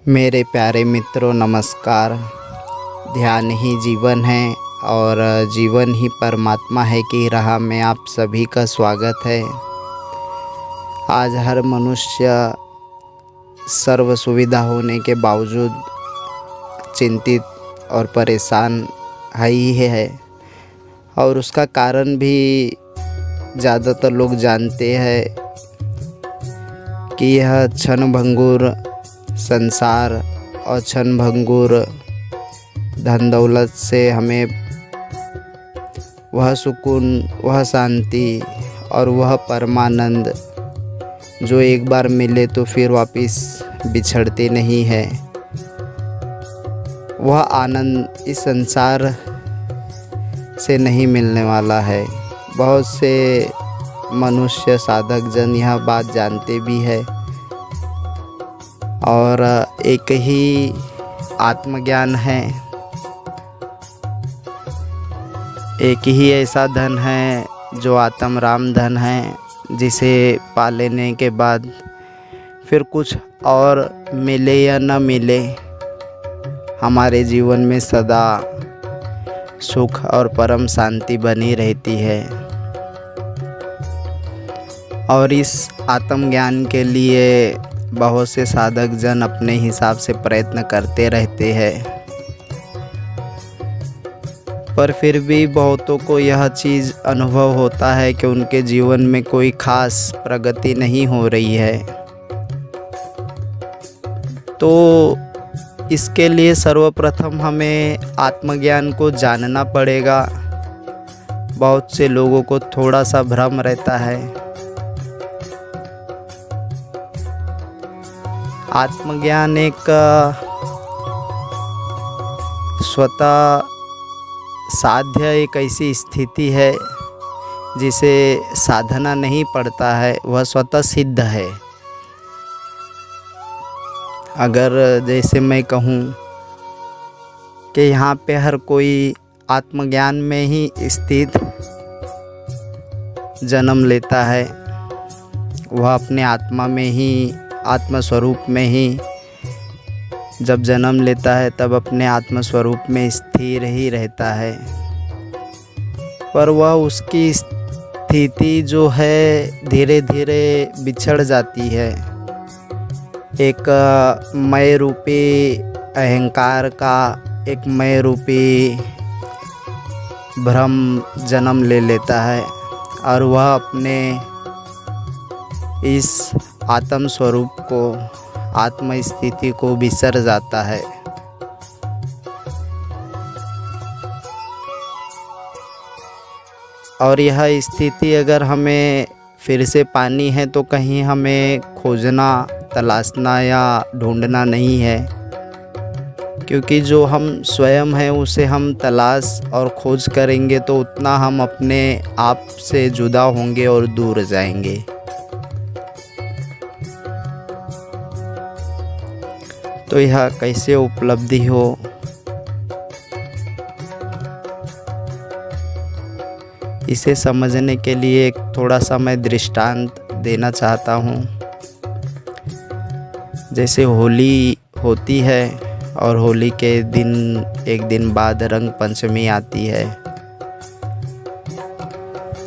मेरे प्यारे मित्रों नमस्कार। ध्यान ही जीवन है और जीवन ही परमात्मा है की राह में आप सभी का स्वागत है। आज हर मनुष्य सर्व सुविधा होने के बावजूद चिंतित और परेशान ही है और उसका कारण भी ज़्यादातर लोग जानते हैं कि यह क्षणभंगुर संसार और क्षणभंगुर धन दौलत से हमें वह सुकून, वह शांति और वह परमानंद जो एक बार मिले तो फिर वापस बिछड़ते नहीं है, वह आनंद इस संसार से नहीं मिलने वाला है। बहुत से मनुष्य साधक जन यह बात जानते भी है और एक ही आत्मज्ञान है, एक ही ऐसा धन है जो आत्म राम धन है, जिसे पा लेने के बाद फिर कुछ और मिले या न मिले हमारे जीवन में सदा सुख और परम शांति बनी रहती है। और इस आत्मज्ञान के लिए बहुत से साधक जन अपने हिसाब से प्रयत्न करते रहते हैं, पर फिर भी बहुतों को यह चीज़ अनुभव होता है कि उनके जीवन में कोई खास प्रगति नहीं हो रही है। तो इसके लिए सर्वप्रथम हमें आत्मज्ञान को जानना पड़ेगा। बहुत से लोगों को थोड़ा सा भ्रम रहता है। आत्मज्ञान एक स्वतः साध्य एक ऐसी स्थिति है जिसे साधना नहीं पड़ता है, वह स्वतः सिद्ध है। अगर जैसे मैं कहूँ कि यहाँ पे हर कोई आत्मज्ञान में ही स्थित जन्म लेता है, वह अपने आत्मा में ही, आत्मस्वरूप में ही जब जन्म लेता है तब अपने आत्मस्वरूप में स्थिर ही रहता है, पर वह उसकी स्थिति जो है धीरे धीरे बिछड़ जाती है। एक मैं रूपी अहंकार का एक मैं रूपी भ्रम जन्म ले लेता है और वह अपने इस आत्म स्वरूप को, आत्म स्थिति को बिसर जाता है। और यह स्थिति अगर हमें फिर से पानी है तो कहीं हमें खोजना, तलाशना या ढूंढना नहीं है, क्योंकि जो हम स्वयं हैं उसे हम तलाश और खोज करेंगे तो उतना हम अपने आप से जुदा होंगे और दूर जाएंगे। तो यह कैसे उपलब्धि हो, इसे समझने के लिए एक थोड़ा सा मैं दृष्टांत देना चाहता हूँ। जैसे होली होती है और होली के दिन एक दिन बाद रंग पंचमी आती है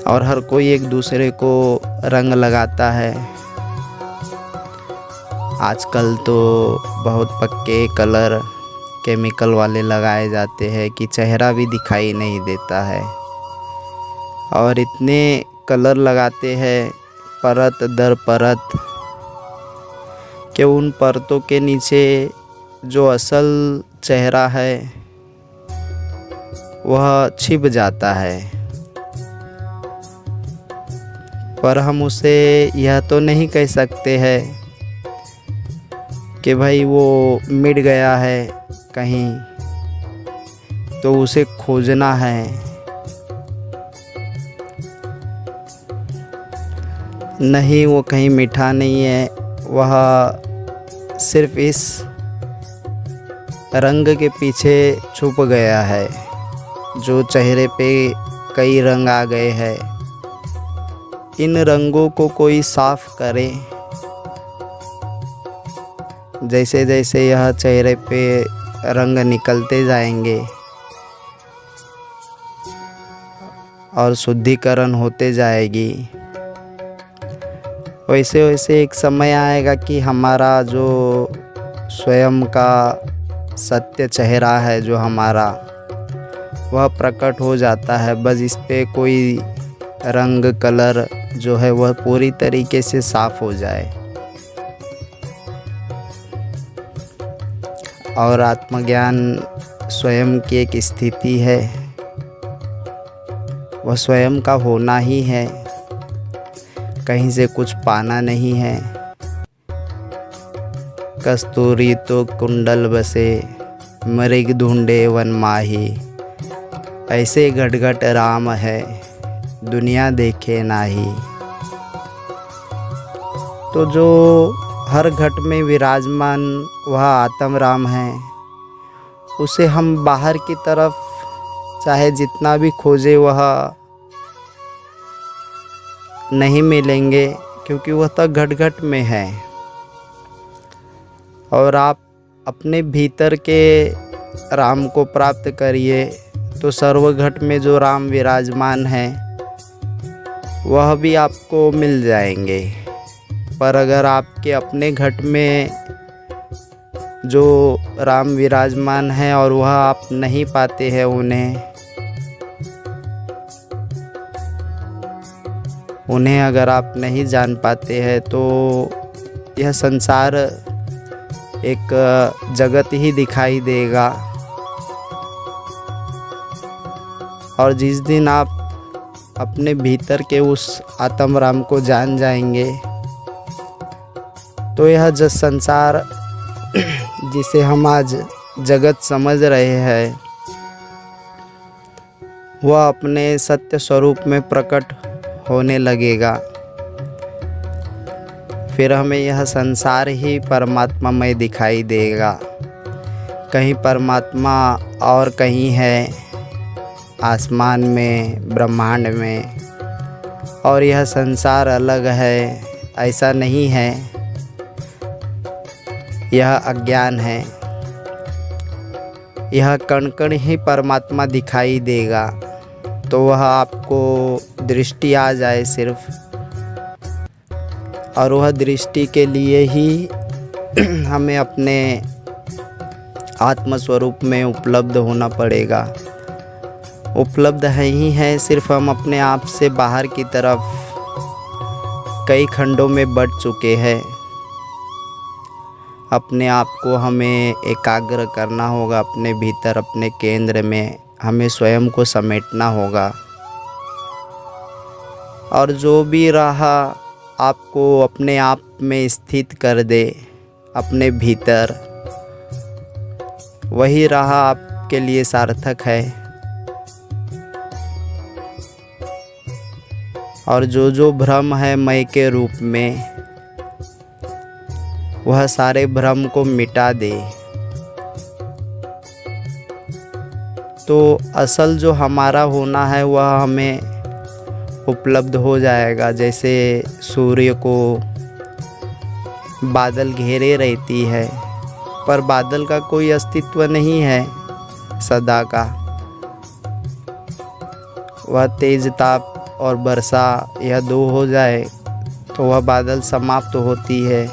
और हर कोई एक दूसरे को रंग लगाता है। आजकल तो बहुत पक्के कलर केमिकल वाले लगाए जाते हैं कि चेहरा भी दिखाई नहीं देता है, और इतने कलर लगाते हैं परत दर परत कि उन परतों के नीचे जो असल चेहरा है वह छिप जाता है। पर हम उसे यह तो नहीं कह सकते हैं कि भाई वो मिट गया है कहीं, तो उसे खोजना है। नहीं, वो कहीं मिठा नहीं है, वह सिर्फ इस रंग के पीछे छुप गया है। जो चेहरे पे कई रंग आ गए हैं, इन रंगों को कोई साफ करे जैसे जैसे यह चेहरे पे रंग निकलते जाएंगे और शुद्धिकरण होते जाएगी, वैसे वैसे एक समय आएगा कि हमारा जो स्वयं का सत्य चेहरा है जो हमारा, वह प्रकट हो जाता है। बस इस पे कोई रंग कलर जो है वह पूरी तरीके से साफ हो जाए। और आत्मज्ञान स्वयं की एक स्थिति है, वह स्वयं का होना ही है, कहीं से कुछ पाना नहीं है। कस्तूरी तो कुंडल बसे, मृग ढूंढे वन माही, ऐसे घट घट राम है, दुनिया देखे नाही। तो जो हर घट में विराजमान वह आत्म राम है, उसे हम बाहर की तरफ चाहे जितना भी खोजे वह नहीं मिलेंगे, क्योंकि वह तो घट घट में है। और आप अपने भीतर के राम को प्राप्त करिए तो सर्वघट में जो राम विराजमान है वह भी आपको मिल जाएंगे। पर अगर आपके अपने घट में जो राम विराजमान है और वह आप नहीं पाते हैं उन्हें अगर आप नहीं जान पाते हैं, तो यह संसार एक जगत ही दिखाई देगा। और जिस दिन आप अपने भीतर के उस आत्म राम को जान जाएंगे, तो यह जो संसार जिसे हम आज जगत समझ रहे हैं, वह अपने सत्य स्वरूप में प्रकट होने लगेगा। फिर हमें यह संसार ही परमात्मामय दिखाई देगा। कहीं परमात्मा और कहीं है आसमान में, ब्रह्मांड में, और यह संसार अलग है, ऐसा नहीं है। यह अज्ञान है। यह कण कण ही परमात्मा दिखाई देगा। तो वह आपको दृष्टि आ जाए सिर्फ, और वह दृष्टि के लिए ही हमें अपने आत्मस्वरूप में उपलब्ध होना पड़ेगा। उपलब्ध है ही है, सिर्फ हम अपने आप से बाहर की तरफ कई खंडों में बढ़ चुके हैं। अपने आप को हमें एकाग्र करना होगा, अपने भीतर, अपने केंद्र में हमें स्वयं को समेटना होगा। और जो भी राह आपको अपने आप में स्थित कर दे अपने भीतर, वही राह आपके लिए सार्थक है। और जो भ्रम है मैं के रूप में, वह सारे भ्रम को मिटा दे, तो असल जो हमारा होना है वह हमें उपलब्ध हो जाएगा। जैसे सूर्य को बादल घेरे रहती है, पर बादल का कोई अस्तित्व नहीं है सदा का। वह तेज ताप और वर्षा यह दो हो जाए तो वह बादल समाप्त होती है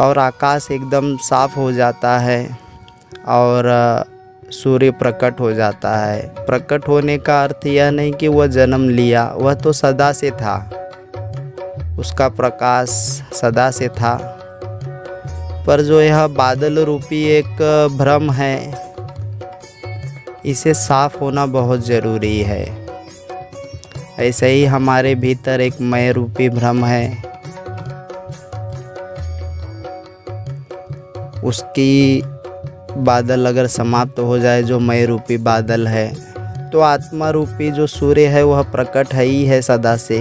और आकाश एकदम साफ हो जाता है और सूर्य प्रकट हो जाता है। प्रकट होने का अर्थ यह नहीं कि वह जन्म लिया, वह तो सदा से था, उसका प्रकाश सदा से था। पर जो यह बादल रूपी एक भ्रम है, इसे साफ होना बहुत ज़रूरी है। ऐसे ही हमारे भीतर एक मैं रूपी भ्रम है, उसकी बादल अगर समाप्त हो जाए, जो मैं रूपी बादल है, तो आत्मा रूपी जो सूर्य है वह प्रकट है ही है सदा से।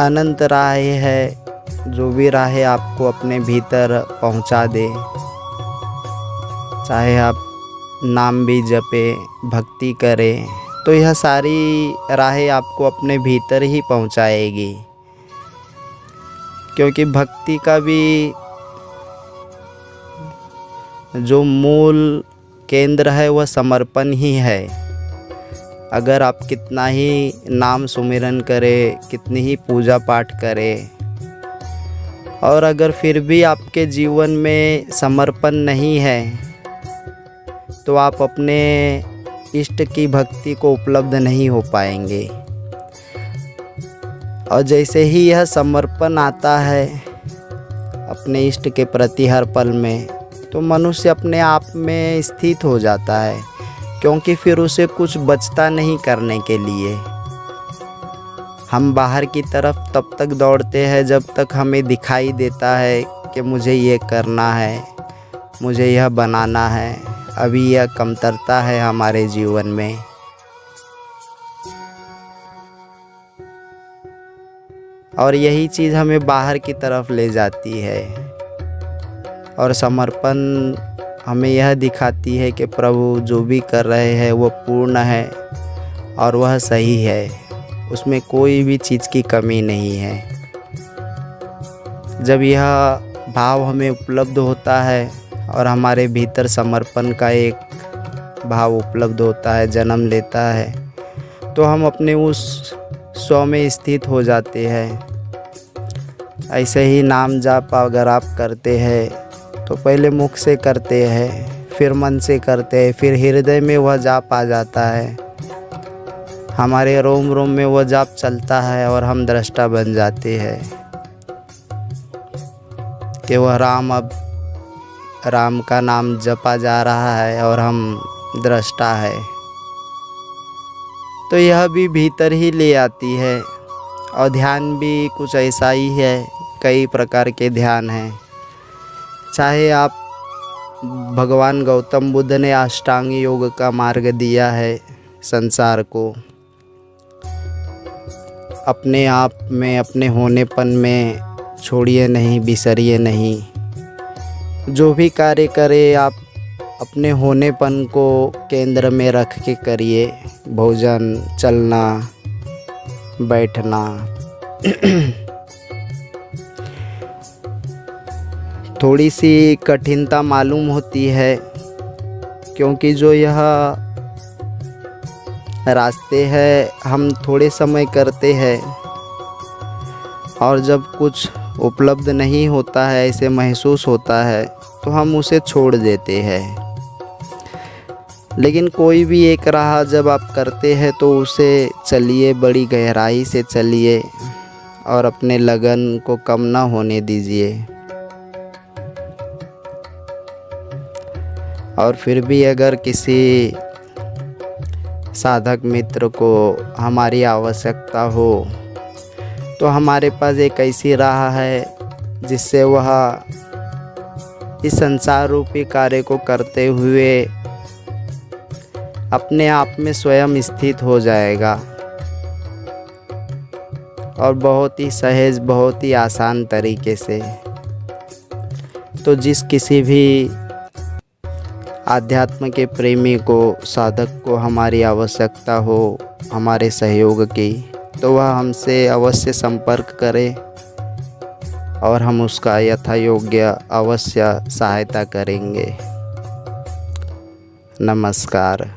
अनंत राह है, जो भी राह आपको अपने भीतर पहुंचा दे। चाहे आप नाम भी जपे, भक्ति करें, तो यह सारी राहें आपको अपने भीतर ही पहुंचाएगी, क्योंकि भक्ति का भी जो मूल केंद्र है वह समर्पण ही है। अगर आप कितना ही नाम सुमिरन करें, कितनी ही पूजा पाठ करें, और अगर फिर भी आपके जीवन में समर्पण नहीं है, तो आप अपने इष्ट की भक्ति को उपलब्ध नहीं हो पाएंगे। और जैसे ही यह समर्पण आता है अपने इष्ट के प्रति हर पल में, तो मनुष्य अपने आप में स्थित हो जाता है, क्योंकि फिर उसे कुछ बचता नहीं करने के लिए। हम बाहर की तरफ तब तक दौड़ते हैं जब तक हमें दिखाई देता है कि मुझे ये करना है, मुझे यह बनाना है, अभी यह कमतरता है हमारे जीवन में। और यही चीज़ हमें बाहर की तरफ ले जाती है। और समर्पण हमें यह दिखाती है कि प्रभु जो भी कर रहे हैं वो पूर्ण है और वह सही है, उसमें कोई भी चीज़ की कमी नहीं है। जब यह भाव हमें उपलब्ध होता है और हमारे भीतर समर्पण का एक भाव उपलब्ध होता है, जन्म लेता है, तो हम अपने उस स्व में स्थित हो जाते हैं। ऐसे ही नाम जाप अगर आप करते हैं तो पहले मुख से करते हैं, फिर मन से करते हैं, फिर हृदय में वह जाप आ जाता है, हमारे रोम रोम में वह जाप चलता है और हम दृष्टा बन जाते हैं कि वह राम अब राम का नाम जपा जा रहा है और हम दृष्टा है। तो यह भी भीतर ही ले आती है। और ध्यान भी कुछ ऐसा ही है, कई प्रकार के ध्यान हैं। चाहे आप भगवान गौतम बुद्ध ने अष्टांग योग का मार्ग दिया है संसार को, अपने आप में, अपने होनेपन में छोड़िए नहीं, बिसरिए नहीं। जो भी कार्य करे आप अपने होनेपन को केंद्र में रख के करिए। भोजन, चलना, बैठना। थोड़ी सी कठिनता मालूम होती है, क्योंकि जो यह रास्ते हैं हम थोड़े समय करते हैं और जब कुछ उपलब्ध नहीं होता है, ऐसे महसूस होता है, तो हम उसे छोड़ देते हैं। लेकिन कोई भी एक राह जब आप करते हैं तो उसे चलिए, बड़ी गहराई से चलिए और अपने लगन को कम ना होने दीजिए। और फिर भी अगर किसी साधक मित्र को हमारी आवश्यकता हो, तो हमारे पास एक ऐसी राह है जिससे वह इस संसार रूपी कार्य को करते हुए अपने आप में स्वयं स्थित हो जाएगा और बहुत ही सहज, बहुत ही आसान तरीके से। तो जिस किसी भी आध्यात्म के प्रेमी को, साधक को हमारी आवश्यकता हो हमारे सहयोग की, तो वह हमसे अवश्य संपर्क करे और हम उसका यथायोग्य अवश्य सहायता करेंगे। नमस्कार।